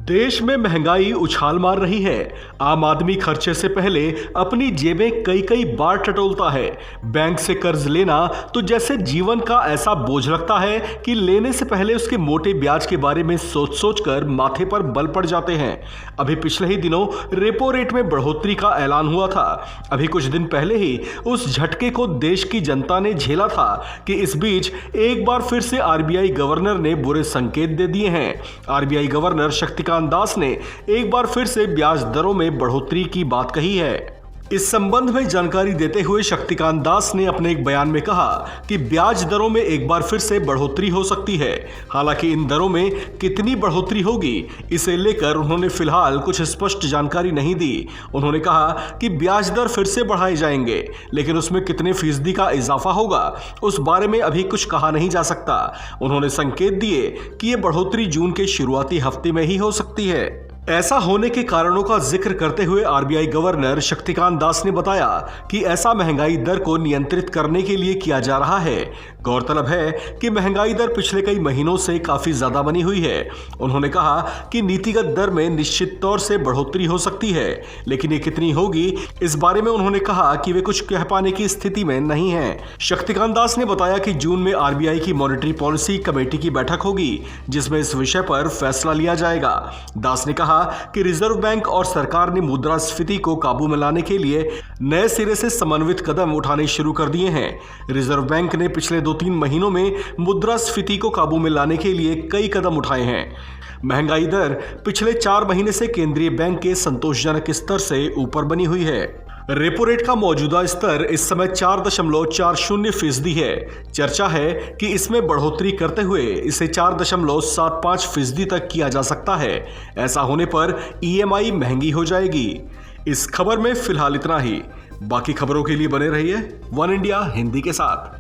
देश में महंगाई उछाल मार रही है। आम आदमी खर्चे से पहले अपनी जेबें कई कई बार टटोलता है। बैंक से कर्ज लेना तो जैसे जीवन का ऐसा बोझ लगता है कि लेने से पहले उसके मोटे ब्याज के बारे में सोच सोच कर माथे पर बल पड़ जाते हैं। अभी पिछले ही दिनों रेपो रेट में बढ़ोतरी का ऐलान हुआ था। अभी कुछ दिन पहले ही उस झटके को देश की जनता ने झेला था कि इस बीच एक बार फिर से आरबीआई गवर्नर ने बुरे संकेत दे दिए हैं। आरबीआई गवर्नर शक्तिकांत दास ने एक बार फिर से ब्याज दरों में बढ़ोतरी की बात कही है। इस संबंध में जानकारी देते हुए शक्तिकांत दास ने अपने एक बयान में कहा कि ब्याज दरों में एक बार फिर से बढ़ोतरी हो सकती है। हालांकि इन दरों में कितनी बढ़ोतरी होगी इसे लेकर उन्होंने फिलहाल कुछ स्पष्ट जानकारी नहीं दी। उन्होंने कहा कि ब्याज दर फिर से बढ़ाए जाएंगे, लेकिन उसमें कितने फीसदी का इजाफा होगा उस बारे में अभी कुछ कहा नहीं जा सकता। उन्होंने संकेत दिए कि ये बढ़ोतरी जून के शुरुआती हफ्ते में ही हो सकती है। ऐसा होने के कारणों का जिक्र करते हुए आरबीआई गवर्नर शक्तिकांत दास ने बताया कि ऐसा महंगाई दर को नियंत्रित करने के लिए किया जा रहा है। गौरतलब है कि महंगाई दर पिछले कई महीनों से काफी ज्यादा बनी हुई है। उन्होंने कहा कि नीतिगत दर में निश्चित तौर से बढ़ोतरी हो सकती है, लेकिन ये कितनी होगी इस बारे में उन्होंने कहा कि वे कुछ कह पाने की स्थिति में नहीं है। शक्तिकांत दास ने बताया कि जून में आरबीआई की मॉनेटरी पॉलिसी कमेटी की बैठक होगी, जिसमें इस विषय पर फैसला लिया जाएगा। दास ने कहा कि रिजर्व बैंक और सरकार ने मुद्रास्फीति को काबू में लाने के लिए नए सिरे से समन्वित कदम उठाने शुरू कर दिए हैं। रिजर्व बैंक ने पिछले 2-3 महीनों में मुद्रास्फीति को काबू में लाने के लिए कई कदम उठाए हैं। महंगाई दर पिछले 4 महीने से केंद्रीय बैंक के संतोषजनक स्तर से ऊपर बनी हुई है। रेपो रेट का मौजूदा स्तर इस समय 4.40% है। चर्चा है कि इसमें बढ़ोतरी करते हुए इसे 4.75% तक किया जा सकता है। ऐसा होने पर ईएमआई महंगी हो जाएगी। इस खबर में फिलहाल इतना ही। बाकी खबरों के लिए बने रहिए वन इंडिया हिंदी के साथ।